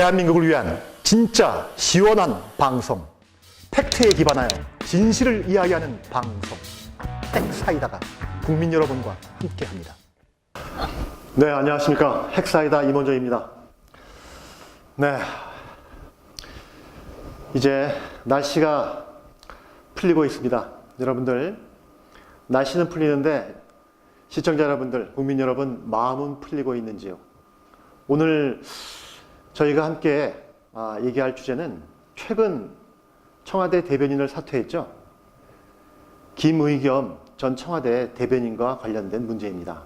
대한민국을 위한 진짜 시원한 방송, 팩트에 기반하여 진실을 이야기하는 방송, 핵사이다가 국민 여러분과 함께합니다. 네, 안녕하십니까. 핵사이다 임원정입니다. 네, 이제 날씨가 풀리고 있습니다. 여러분들, 날씨는 풀리는데 시청자 여러분들, 국민 여러분, 마음은 풀리고 있는지요? 오늘 저희가 함께 얘기할 주제는 최근 청와대 대변인을 사퇴했죠. 김의겸 전 청와대 대변인과 관련된 문제입니다.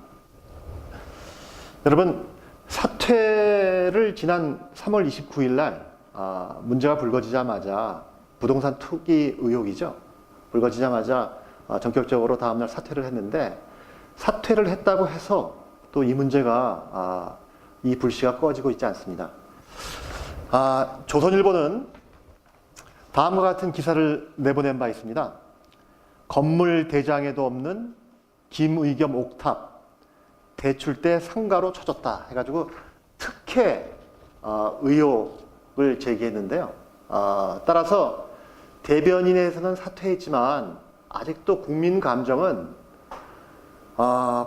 여러분, 사퇴를 지난 3월 29일 날 문제가 불거지자마자 부동산 투기 의혹이죠. 불거지자마자 전격적으로 다음날 사퇴를 했는데, 사퇴를 했다고 해서 또 이 문제가 이 불씨가 꺼지고 있지 않습니다. 조선일보는 다음과 같은 기사를 내보낸 바 있습니다. 건물 대장에도 없는 김의겸 옥탑 대출 때 상가로 쳐줬다 해가지고 특혜 의혹을 제기했는데요. 따라서 대변인에서는 사퇴했지만 아직도 국민 감정은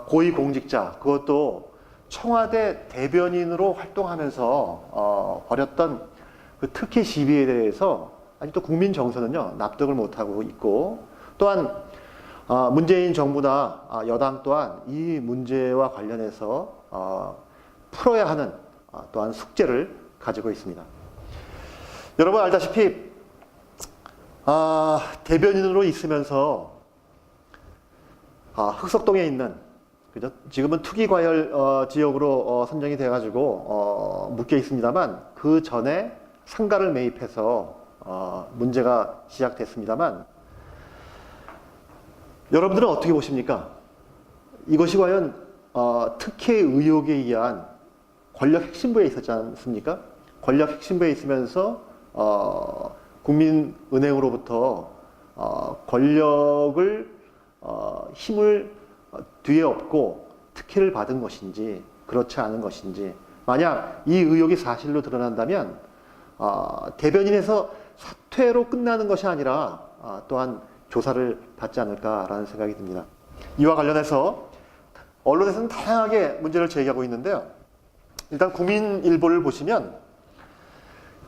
고위공직자, 그것도 청와대 대변인으로 활동하면서 벌였던 그 특혜 시비에 대해서 아직도 국민 정서는요 납득을 못하고 있고, 또한 문재인 정부나 여당 또한 이 문제와 관련해서 풀어야 하는 또한 숙제를 가지고 있습니다. 여러분 알다시피 대변인으로 있으면서 흑석동에 있는, 그죠? 지금은 투기과열 지역으로 선정이 돼가지고 묶여 있습니다만, 그 전에 상가를 매입해서 문제가 시작됐습니다만, 여러분들은 어떻게 보십니까? 이것이 과연 특혜 의혹에 의한 권력 핵심부에 있었지 않습니까? 권력 핵심부에 있으면서 국민은행으로부터 권력을 힘을 뒤에 업고 특혜를 받은 것인지 그렇지 않은 것인지, 만약 이 의혹이 사실로 드러난다면 대변인에서 사퇴로 끝나는 것이 아니라 또한 조사를 받지 않을까라는 생각이 듭니다. 이와 관련해서 언론에서는 다양하게 문제를 제기하고 있는데요. 일단 국민일보를 보시면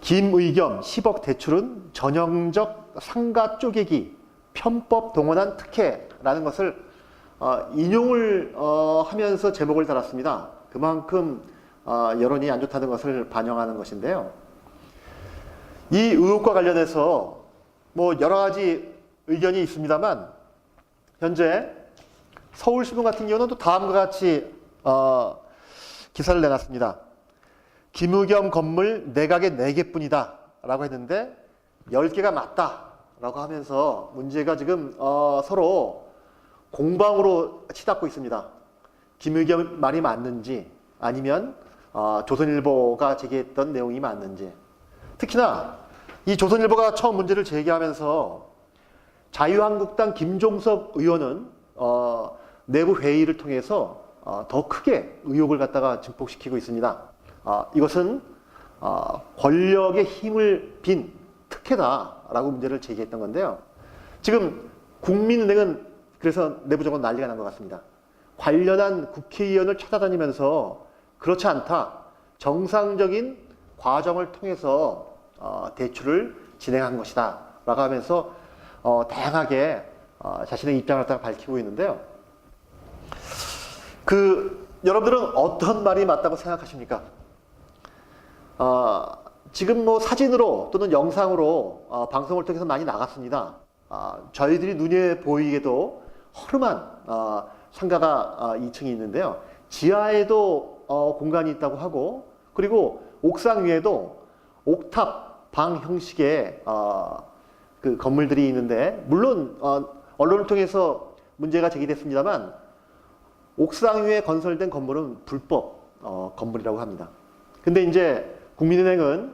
김의겸 10억 대출은 전형적 상가 쪼개기, 편법 동원한 특혜라는 것을 인용을 하면서 제목을 달았습니다. 그만큼 여론이 안 좋다는 것을 반영하는 것인데요. 이 의혹과 관련해서 뭐 여러 가지 의견이 있습니다만, 현재 서울신문 같은 경우는 또 다음과 같이 기사를 내놨습니다. 김의겸 건물 내각에 4개뿐이다 라고 했는데 10개가 맞다 라고 하면서 문제가 지금 서로 공방으로 치닫고 있습니다. 김의겸 말이 맞는지, 아니면 조선일보가 제기했던 내용이 맞는지. 특히나 이 조선일보가 처음 문제를 제기하면서 자유한국당 김종석 의원은 내부 회의를 통해서 더 크게 의혹을 갖다가 증폭시키고 있습니다. 이것은 권력의 힘을 빈 특혜다라고 문제를 제기했던 건데요. 지금 국민은행은 그래서 내부적으로 난리가 난 것 같습니다. 관련한 국회의원을 찾아다니면서 그렇지 않다, 정상적인 과정을 통해서 대출을 진행한 것이다 라고 하면서 다양하게 자신의 입장을 갖다가 밝히고 있는데요. 여러분들은 어떤 말이 맞다고 생각하십니까? 지금 뭐 사진으로 또는 영상으로 방송을 통해서 많이 나갔습니다. 저희들이 눈에 보이게도 허름한 상가가 2층이 있는데요. 지하에도 공간이 있다고 하고, 그리고 옥상 위에도 옥탑 방 형식의 그 건물들이 있는데, 물론 언론을 통해서 문제가 제기됐습니다만 옥상 위에 건설된 건물은 불법 건물이라고 합니다. 근데 이제 국민은행은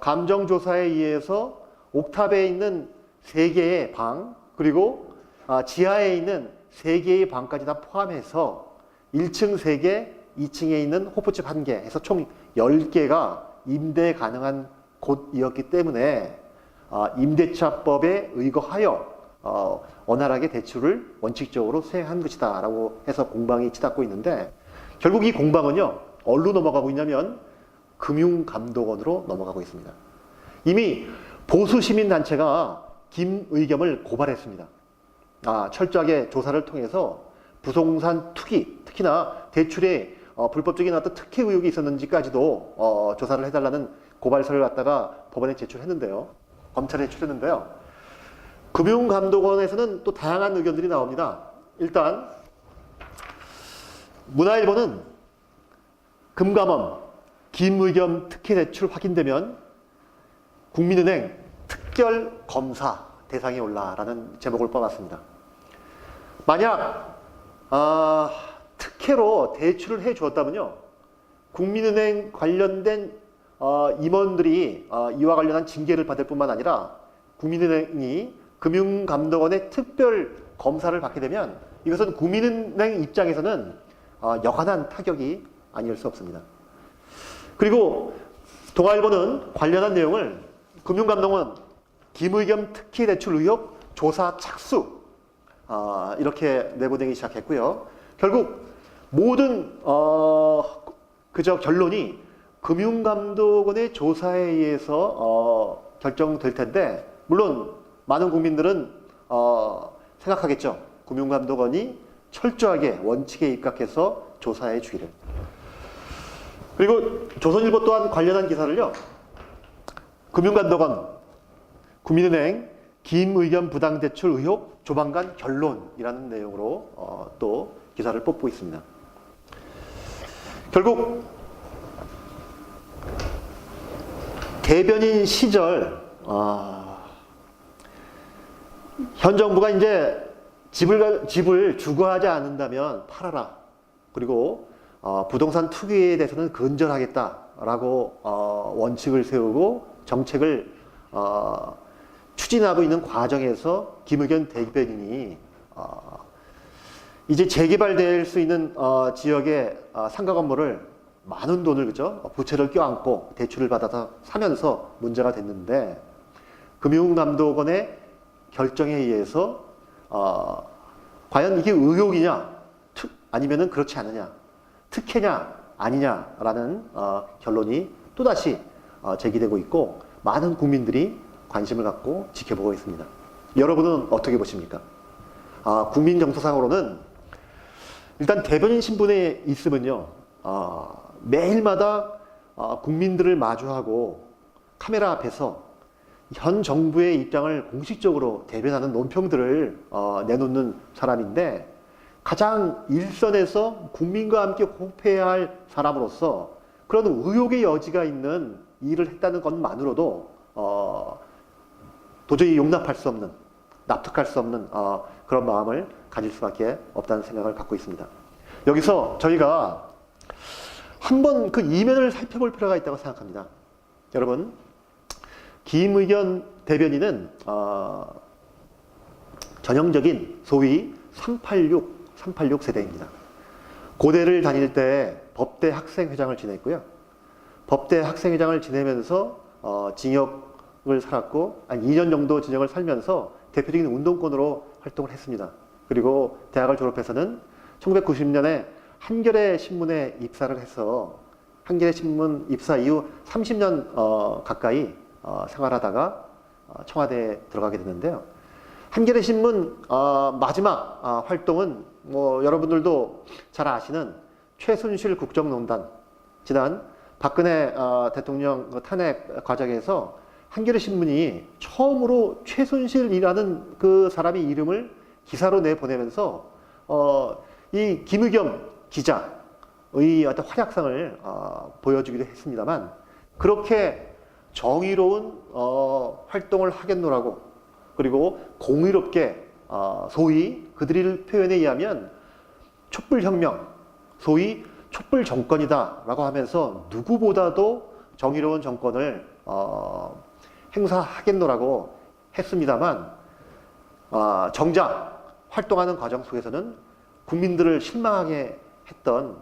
감정조사에 의해서 옥탑에 있는 3개의 방, 그리고 지하에 있는 3개의 방까지 다 포함해서 1층 3개, 2층에 있는 호프집 1개 해서 총 10개가 임대 가능한 곳이었기 때문에 임대차법에 의거하여 원활하게 대출을 원칙적으로 수행한 것이다 라고 해서 공방이 치닫고 있는데, 결국 이 공방은요 어디로 넘어가고 있냐면 금융감독원으로 넘어가고 있습니다. 이미 보수시민단체가 김의겸을 고발했습니다. 철저하게 조사를 통해서 부동산 투기, 특히나 대출에 불법적인 어떤 특혜 의혹이 있었는지까지도 조사를 해달라는 고발서를 갖다가 법원에 제출했는데요. 검찰에 제출했는데요. 금융감독원에서는 또 다양한 의견들이 나옵니다. 일단 문화일보는 금감원 김의겸 특혜 대출 확인되면 국민은행 특별 검사 대상에 올라라는 제목을 뽑았습니다. 만약 특혜로 대출을 해 주었다면요, 국민은행 관련된 임원들이 이와 관련한 징계를 받을 뿐만 아니라 국민은행이 금융감독원의 특별 검사를 받게 되면 이것은 국민은행 입장에서는 여간한 타격이 아닐 수 없습니다. 그리고 동아일보는 관련한 내용을 금융감독원 김의겸 특혜 대출 의혹 조사 착수 이렇게 내보내기 시작했고요. 결국 모든 결론이 금융감독원의 조사에 의해서 결정될 텐데, 물론 많은 국민들은 생각하겠죠. 금융감독원이 철저하게 원칙에 입각해서 조사해 주기를. 그리고 조선일보 또한 관련한 기사를요, 금융감독원 국민은행 김의겸 부당대출 의혹 조만간 결론이라는 내용으로 또 기사를 뽑고 있습니다. 결국 대변인 시절 현 정부가 이제 집을 주거하지 않는다면 팔아라, 그리고 부동산 투기에 대해서는 근절하겠다라고 원칙을 세우고 정책을 추진하고 있는 과정에서 김의겸 대변인이 이제 재개발될 수 있는 지역의 상가 건물을 많은 돈을, 그죠? 부채를 껴안고 대출을 받아서 사면서 문제가 됐는데, 금융감독원의 결정에 의해서 과연 이게 의혹이냐 아니면은 그렇지 않느냐, 특혜냐 아니냐라는 결론이 또다시 제기되고 있고, 많은 국민들이 관심을 갖고 지켜보고 있습니다. 여러분은 어떻게 보십니까? 국민 정서상으로는 일단 대변인 신분에 있으면요, 매일마다 국민들을 마주하고 카메라 앞에서 현 정부의 입장을 공식적으로 대변하는 논평들을 내놓는 사람인데, 가장 일선에서 국민과 함께 호흡해야 할 사람으로서 그런 의혹의 여지가 있는 일을 했다는 것만으로도 도저히 용납할 수 없는, 납득할 수 없는 그런 마음을 가질 수밖에 없다는 생각을 갖고 있습니다. 여기서 저희가 한번 그 이면을 살펴볼 필요가 있다고 생각합니다. 여러분, 김의겸 대변인은 전형적인 소위 386 세대입니다. 고대를 다닐 때 법대 학생회장을 지냈고요. 법대 학생회장을 지내면서 징역을 살았고 한 2년 정도 징역을 살면서 대표적인 운동권으로 활동을 했습니다. 그리고 대학을 졸업해서는 1990년에 한겨레 신문에 입사를 해서 한겨레 신문 입사 이후 30년 가까이 생활하다가 청와대에 들어가게 됐는데요. 한겨레 신문 마지막 활동은 뭐 여러분들도 잘 아시는 최순실 국정농단, 지난 박근혜 대통령 탄핵 과정에서 한겨레 신문이 처음으로 최순실이라는 그 사람의 이름을 기사로 내보내면서 이 김의겸 기자의 어떤 활약상을 보여주기도 했습니다만, 그렇게 정의로운 활동을 하겠노라고, 그리고 공의롭게 소위 그들의 표현에 의하면 촛불혁명, 소위 촛불 정권이다라고 하면서 누구보다도 정의로운 정권을 행사하겠노라고 했습니다만, 정작 활동하는 과정 속에서는 국민들을 실망하게 했던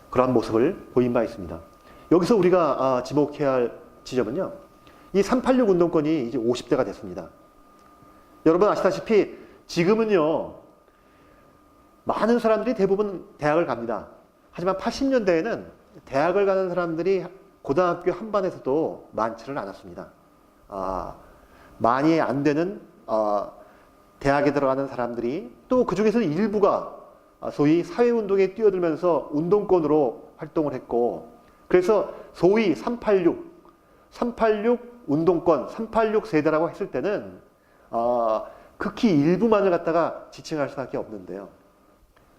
그러한 모습을 보인 바 있습니다. 여기서 우리가 지목해야 할 지점은요. 이 386 운동권이 이제 50대가 됐습니다. 여러분 아시다시피 지금은요. 많은 사람들이 대부분 대학을 갑니다. 하지만 80년대에는 대학을 가는 사람들이 고등학교 한반에서도 많지를 않았습니다. 많이 안 되는 대학에 들어가는 사람들이 또 그 중에서 일부가 소위 사회운동에 뛰어들면서 운동권으로 활동을 했고 그래서 소위 386 운동권, 386 세대라고 했을 때는 극히 일부만을 갖다가 지칭할 수밖에 없는데요.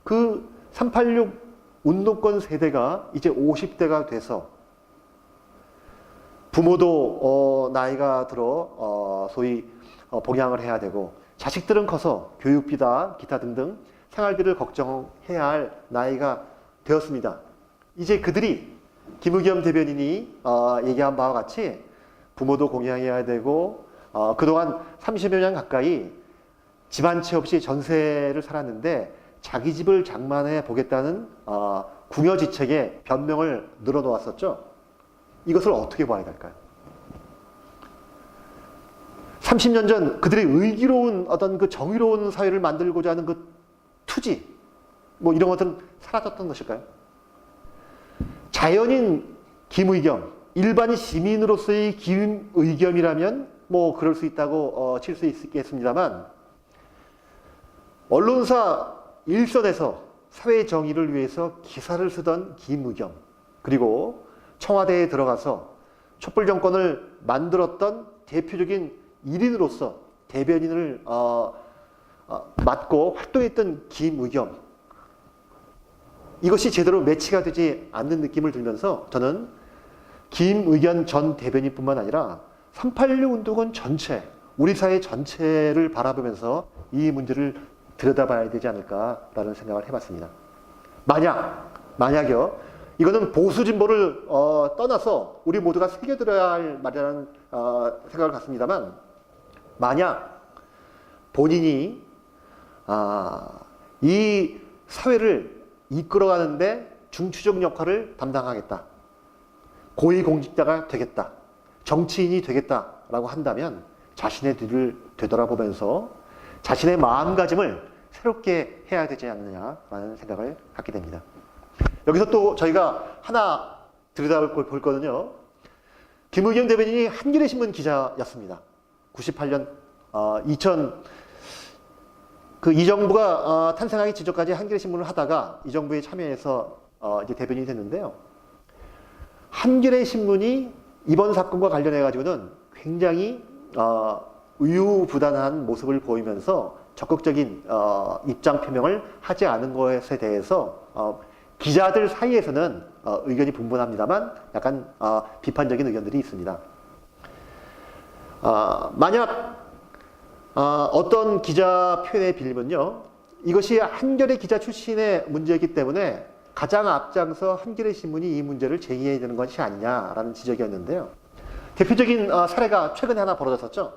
그 386 운동권 세대가 이제 50대가 돼서 부모도 나이가 들어 소위 봉양을 해야 되고 자식들은 커서 교육비다 기타 등등 생활비를 걱정해야 할 나이가 되었습니다. 이제 그들이 김의겸 대변인이 얘기한 바와 같이 부모도 공양해야 되고 그동안 30여 년 가까이 집 한 채 없이 전세를 살았는데 자기 집을 장만해 보겠다는 궁여지책에 변명을 늘어놓았었죠. 이것을 어떻게 봐야 될까요? 30년 전 그들의 의기로운 어떤 그 정의로운 사회를 만들고자 하는 그 투지, 뭐 이런 것들은 사라졌던 것일까요? 자연인 김의겸, 일반 시민으로서의 김의겸이라면 뭐 그럴 수 있다고 칠 수 있겠습니다만 언론사 일선에서 사회 정의를 위해서 기사를 쓰던 김의겸 그리고 청와대에 들어가서 촛불 정권을 만들었던 대표적인 일인으로서 대변인을 맡고 활동했던 김의겸 이것이 제대로 매치가 되지 않는 느낌을 들면서 저는 김의겸 전 대변인뿐만 아니라 386 운동권 전체 우리 사회 전체를 바라보면서 이 문제를 들여다봐야 되지 않을까라는 생각을 해봤습니다. 만약요 이거는 보수 진보를 떠나서 우리 모두가 새겨들어야 할 말이라는 생각을 갖습니다만 만약 본인이 이 사회를 이끌어가는데 중추적 역할을 담당하겠다. 고위공직자가 되겠다. 정치인이 되겠다라고 한다면 자신의 뒤를 되돌아보면서 자신의 마음가짐을 새롭게 해야 되지 않느냐라는 생각을 갖게 됩니다. 여기서 또 저희가 하나 들여다볼 거는요. 김의겸 대변인이 한겨레 신문 기자였습니다. 98년 2000 그 이 정부가 탄생하기 직전까지 한겨레 신문을 하다가 이 정부에 참여해서 이제 대변인이 됐는데요. 한겨레 신문이 이번 사건과 관련해 가지고는 굉장히 우유부단한 모습을 보이면서 적극적인 입장 표명을 하지 않은 것에 대해서 기자들 사이에서는 의견이 분분합니다만 약간 비판적인 의견들이 있습니다. 만약 어떤 기자 표현에 빌리면요. 이것이 한겨레 기자 출신의 문제이기 때문에 가장 앞장서 한겨레 신문이 이 문제를 제기해야 되는 것이 아니냐라는 지적이었는데요. 대표적인 사례가 최근에 하나 벌어졌었죠.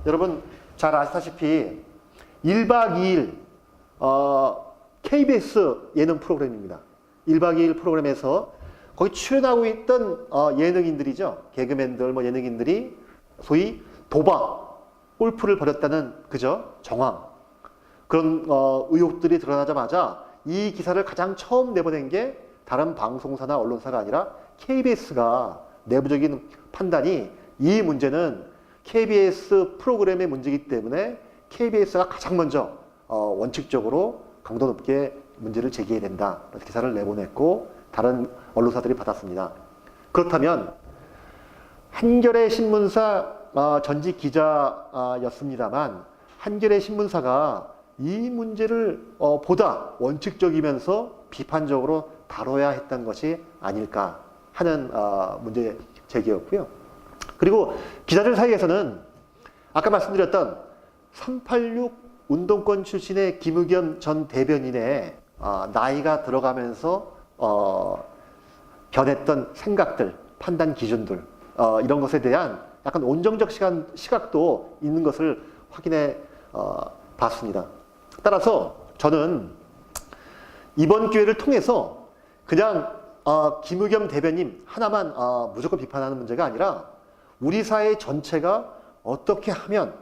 여러분 잘 아시다시피 1박 2일 KBS 예능 프로그램입니다. 1박 2일 프로그램에서 거기 출연하고 있던 예능인들이죠. 개그맨들 뭐 예능인들이 소위 도박, 골프를 벌였다는 그저 정황 그런 의혹들이 드러나자마자 이 기사를 가장 처음 내보낸 게 다른 방송사나 언론사가 아니라 KBS가 내부적인 판단이 이 문제는 KBS 프로그램의 문제이기 때문에 KBS가 가장 먼저 원칙적으로 강도 높게 문제를 제기해야 된다. 기사를 내보냈고 다른 언론사들이 받았습니다. 그렇다면 한겨레 신문사 전직 기자였습니다만 한겨레 신문사가 이 문제를 보다 원칙적이면서 비판적으로 다뤄야 했던 것이 아닐까 하는 문제 제기였고요. 그리고 기자들 사이에서는 아까 말씀드렸던 386 운동권 출신의 김의겸 전 대변인의 나이가 들어가면서 변했던 생각들, 판단 기준들 이런 것에 대한 약간 온정적 시각도 있는 것을 확인해 봤습니다. 따라서 저는 이번 기회를 통해서 그냥 김의겸 대변인 하나만 무조건 비판하는 문제가 아니라 우리 사회 전체가 어떻게 하면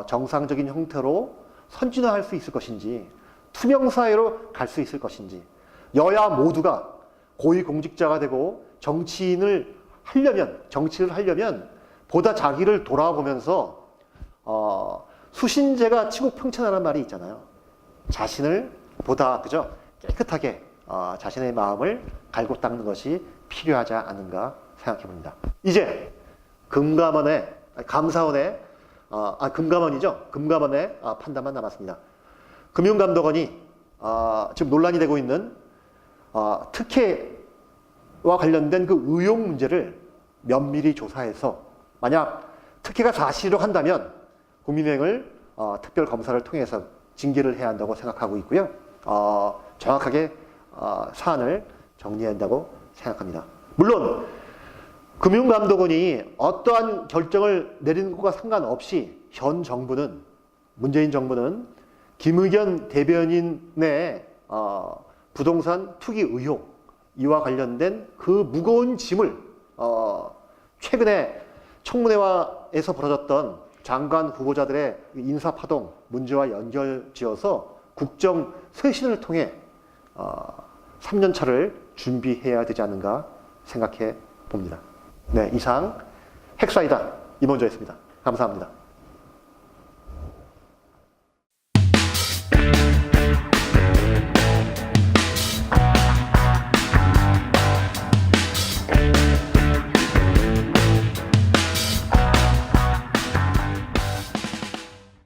정상적인 형태로 선진화할 수 있을 것인지, 투명 사회로 갈 수 있을 것인지, 여야 모두가 고위공직자가 되고 정치를 하려면 보다 자기를 돌아보면서 수신제가 치국평천하는 말이 있잖아요. 자신을 보다 그저 깨끗하게 자신의 마음을 갈고 닦는 것이 필요하지 않은가 생각해 봅니다. 이제 금감원의 판단만 남았습니다. 금융감독원이 지금 논란이 되고 있는 특혜와 관련된 그 의혹 문제를 면밀히 조사해서 만약 특혜가 사실로 한다면 국민은행을 특별검사를 통해서 징계를 해야 한다고 생각하고 있고요. 정확하게 사안을 정리해야 한다고 생각합니다. 물론 금융감독원이 어떠한 결정을 내리는 것과 상관없이 현 정부는, 문재인 정부는 김의겸 대변인의 부동산 투기 의혹, 이와 관련된 그 무거운 짐을 최근에 청문회에서 벌어졌던 장관 후보자들의 인사파동 문제와 연결지어서 국정 쇄신을 통해 3년차를 준비해야 되지 않는가 생각해 봅니다. 네, 이상 핵사이다 임원조였습니다. 감사합니다.